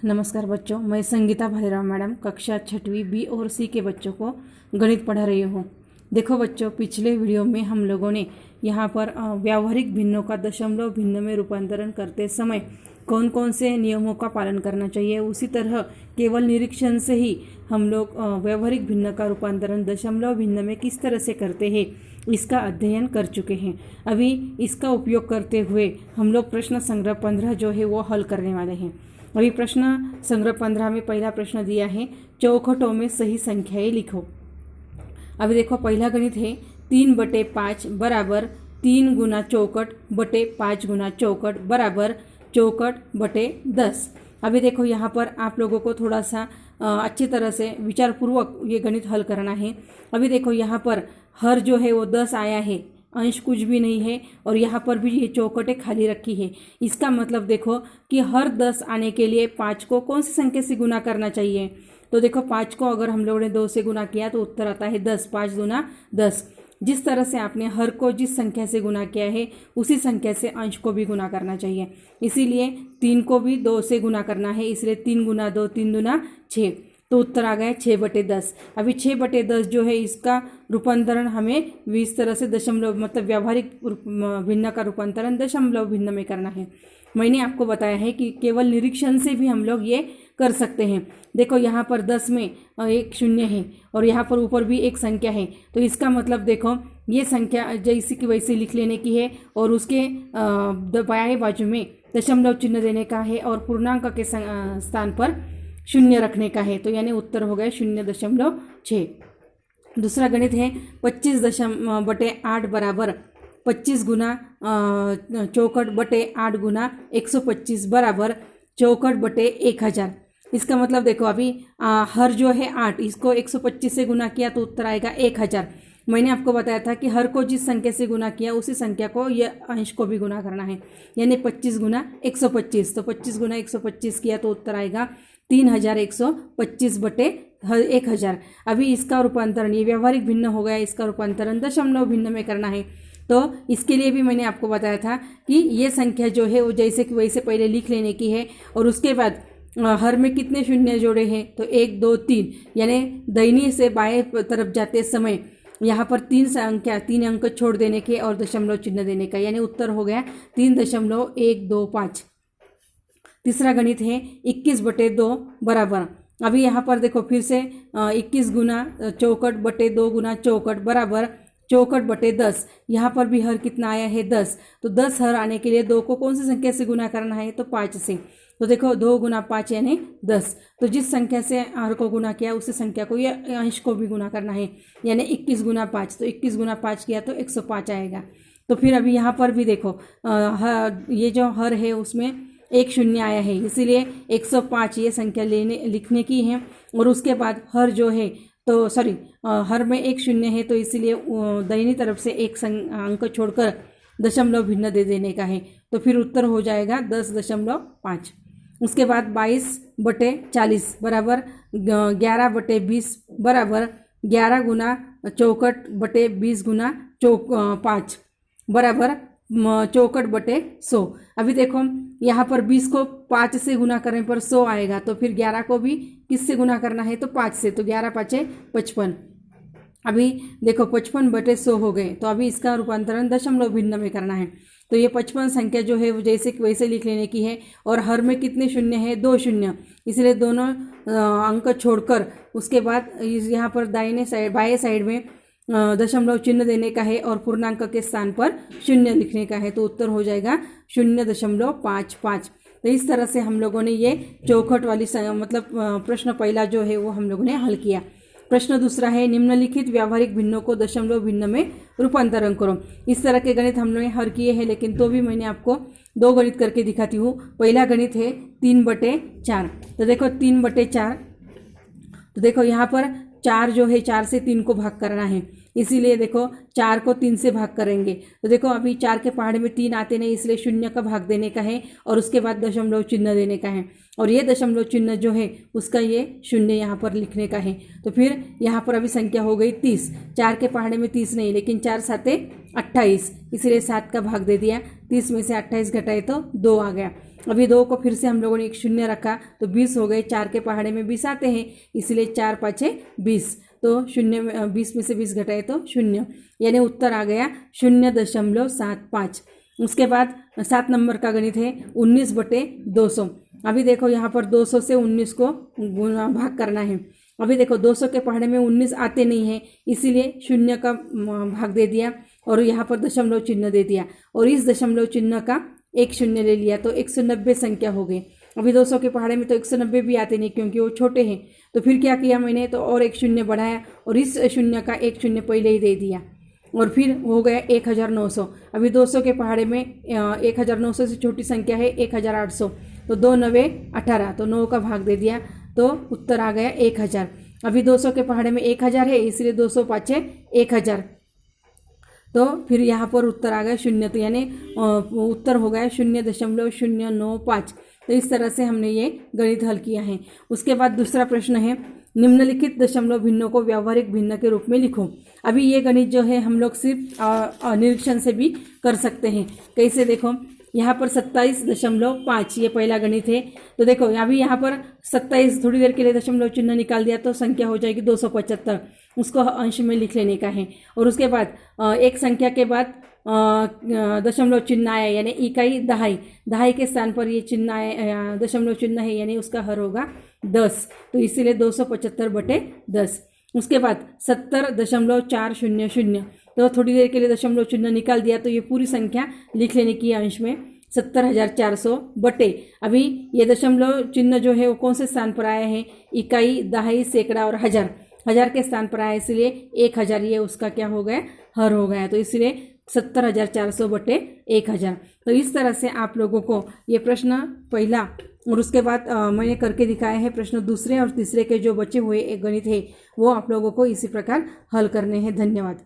नमस्कार बच्चों, मैं संगीता भालेराव मैडम कक्षा 6वीं बी और सी के बच्चों को गणित पढ़ा रही हूँ। देखो बच्चों, पिछले वीडियो में हम लोगों ने यहाँ पर व्यावहारिक भिन्नों का दशमलव भिन्न में रूपांतरण करते समय कौन कौन से नियमों का पालन करना चाहिए, उसी तरह केवल निरीक्षण से ही हम लोग व्यावहारिक भिन्न का रूपांतरण दशमलव भिन्न में किस तरह से करते हैं इसका अध्ययन कर चुके हैं। अभी इसका उपयोग करते हुए हम लोग प्रश्न संग्रह 15 जो है वो हल करने वाले हैं। अभी प्रश्न संग्रह 15 में पहला प्रश्न दिया है, चौखटों में सही संख्याएं लिखो। अभी देखो, पहला गणित है 3/5 बराबर 3 गुना चौखट बटे 5 गुना चौखट बराबर चौखट बटे 10। अभी देखो, यहाँ पर आप लोगों को थोड़ा सा अच्छी तरह से विचारपूर्वक ये गणित हल करना है। अभी देखो, यहाँ पर हर जो है वो 10 आया है, अंश कुछ भी नहीं है, और यहाँ पर भी ये चौखटें खाली रखी है। इसका मतलब देखो कि हर 10 आने के लिए 5 को कौन सी संख्या से गुना करना चाहिए। तो देखो, 5 को अगर हम लोगों ने 2 से गुना किया तो उत्तर आता है 10। 5 दूना 10। जिस तरह से आपने हर को जिस संख्या से गुना किया है उसी संख्या से अंश को भी गुना करना चाहिए। इसीलिए 3 को भी 2 से गुना करना है, इसलिए 3 गुना 2 3 दूना 6, तो उत्तर आ गया 6/10। अभी 6/10 जो है इसका रूपांतरण हमें इस तरह से दशमलव मतलब व्यावहारिक भिन्न का रूपांतरण दशमलव भिन्न में करना है। मैंने आपको बताया है कि केवल निरीक्षण से भी हम लोग ये कर सकते हैं। देखो, यहाँ पर 10 में एक शून्य है और यहाँ पर ऊपर भी एक संख्या है, तो इसका मतलब देखो ये संख्या जैसी की वैसी लिख लेने की है और उसके बाएं बाजू में दशमलव चिन्ह देने का है और पूर्णांक के स्थान पर शून्य रखने का है। तो यानी उत्तर हो गया 0.6। दूसरा गणित है 25/8 बराबर 25 गुना चौखट बटे 8 गुना 125 बराबर चौखट बटे 1000। इसका मतलब देखो, अभी हर जो है 8, इसको 125 से गुना किया तो उत्तर आएगा 1000। मैंने आपको बताया था कि हर को जिस संख्या से गुना किया उसी संख्या को ये अंश को भी गुना करना है, यानी 25 गुना 125। तो 25 गुना 125 किया तो उत्तर आएगा 3125 बटे 1000। अभी इसका रूपांतरण, ये व्यावहारिक भिन्न हो गया, इसका रूपांतरण दशमलव भिन्न में करना है। तो इसके लिए भी मैंने आपको बताया था कि ये संख्या जो है वो जैसे कि वैसे पहले लिख लेने की है और उसके बाद हर में कितने शून्य जोड़े हैं, तो 1 2 3, यानी दाहिनी से बाएं तरफ जाते समय यहाँ पर 3 अंक छोड़ देने के और दशमलव चिन्ह देने का, यानी उत्तर हो गया 3.125। तीसरा गणित है 21/2 बराबर, अभी यहाँ पर देखो फिर से 21 गुना चौखट बटे 2 गुना चौखट बराबर चौखट बटे 10। यहाँ पर भी हर कितना आया है 10, तो 10 हर आने के लिए 2 को कौन सी संख्या से गुना करना है, तो 5 से। तो देखो 2 गुना 5 यानी 10, तो जिस संख्या से हर को गुना किया उसी संख्या को या अंश को भी गुना करना है, यानी 21 गुना 5, तो 21 गुना 5 किया तो 105 आएगा। तो फिर अभी यहाँ पर भी देखो ये जो हर है उसमें एक शून्य आया है, इसीलिए 105 ये संख्या लिखने की है और उसके बाद हर जो है तो हर में एक शून्य है, तो इसीलिए दाहिनी तरफ से एक अंक छोड़कर दशमलव भिन्न दे देने का है। तो फिर उत्तर हो जाएगा 10.5। उसके बाद 22/40 बराबर 11/20 बराबर 11 गुना चौखट बटे 20 गुना 5 बराबर चौखट बटे 100। अभी देखो, यहाँ पर 20 को 5 से गुना करने पर 100 आएगा, तो फिर 11 को भी किससे गुना करना है, तो 5 से, तो 11 5 55। अभी देखो 55/100 हो गए, तो अभी इसका रूपांतरण दशमलव भिन्न में करना है। तो ये 55 संख्या जो है वो जैसे वैसे लिख लेने की है और हर में कितने शून्य है, 2 शून्य, इसलिए दोनों अंक छोड़कर उसके बाद यहाँ पर दाहिने साइड बाएं साइड में दशमलव चिन्ह देने का है और पूर्णांक के स्थान पर शून्य लिखने का है, तो उत्तर हो जाएगा 0.55। तो इस तरह से हम लोगों ने ये चौखट वाली मतलब प्रश्न पहला जो है वो हम लोगों ने हल किया। प्रश्न दूसरा है, निम्नलिखित व्यावहारिक भिन्नों को दशमलव भिन्न में रूपांतरण करो। इस तरह के गणित हम लोगों ने हल किए हैं, लेकिन तो भी मैंने आपको 2 गणित करके दिखाती हूँ। पहला गणित है 3/4। तो देखो 3/4, तो देखो यहाँ पर 4 जो है 4 से 3 को भाग करना है, इसीलिए देखो 4 को 3 से भाग करेंगे। तो देखो अभी 4 के पहाड़े में 3 आते नहीं, इसलिए शून्य का भाग देने का है और उसके बाद दशमलव चिन्ह देने का है, और ये दशमलव चिन्ह जो है उसका ये शून्य यहाँ पर लिखने का है। तो फिर यहाँ पर अभी संख्या हो गई 30। 4 के पहाड़े में 30 नहीं, लेकिन 4 7 28, इसलिए 7 का भाग दे दिया। 30 में से 28 घटाए तो 2 आ गया। अभी 2 को फिर से हम लोगों ने एक शून्य रखा तो 20 हो गए। 4 के पहाड़े में 20 आते हैं, इसलिए 4 पाँचे 20, तो शून्य 20 में से 20 घटाए तो शून्य, यानी उत्तर आ गया 0.75। उसके बाद 7 नंबर का गणित है 19/200। अभी देखो यहाँ पर 200 से 19 को भाग करना है। अभी देखो 200 के पहाड़े में 19 आते नहीं है, इसीलिए शून्य का भाग दे दिया और यहाँ पर दशमलव चिन्ह दे दिया और इस दशमलव चिन्ह का एक शून्य ले लिया तो 190 संख्या हो गई। अभी 200 के पहाड़े में तो 190 भी आते नहीं क्योंकि वो छोटे हैं, तो फिर क्या किया मैंने, तो और एक शून्य बढ़ाया और इस शून्य का एक शून्य पहले ही दे दिया और फिर हो गया 1900। अभी 200 के पहाड़े में 1900 से छोटी संख्या है 1800, तो 2 9 18, तो 9 का भाग दे दिया तो उत्तर आ गया 1000। अभी 200 के पहाड़े में 1000 है, इसलिए 200 पाँचे 1000, तो फिर यहाँ पर उत्तर आ गया 0, तो यानी उत्तर हो गया 0.095। तो इस तरह से हमने ये गणित हल किया है। उसके बाद दूसरा प्रश्न है, निम्नलिखित दशमलव भिन्नों को व्यावहारिक भिन्न के रूप में लिखो। अभी ये गणित जो है हम लोग सिर्फ निरीक्षण से भी कर सकते हैं। कैसे, देखो यहाँ पर 27.5 ये पहला गणित है, तो देखो अभी यहाँ पर 27 थोड़ी देर के लिए दशमलव चिन्ह निकाल दिया तो संख्या हो जाएगी 275, उसको अंश में लिख लेने का है। और उसके बाद एक संख्या के बाद दशमलव चिन्ह आया यानी इकाई दहाई, दहाई के स्थान पर ये चिन्ह आया, दशमलव चिन्ह है यानी उसका हर होगा 10, तो इसीलिए 275/10। उसके बाद 70.400, तो थोड़ी देर के लिए दशमलव चिन्ह निकाल दिया तो ये पूरी संख्या लिख लेने की अंश में 70,400 बटे, अभी ये दशमलव चिन्ह जो है वो कौन से स्थान पर आया है, इकाई, दहाई, सैकड़ा और हजार, हजार के स्थान पर आया, इसलिए 1000 ये उसका क्या हो गया, हर हो गया, तो इसलिए 70,400 बटे 1000। तो इस तरह से आप लोगों को ये प्रश्न पहला और उसके बाद मैंने करके दिखाया है प्रश्न दूसरे और तीसरे के जो बचे हुए एक गणित है वो आप लोगों को इसी प्रकार हल करने हैं। धन्यवाद।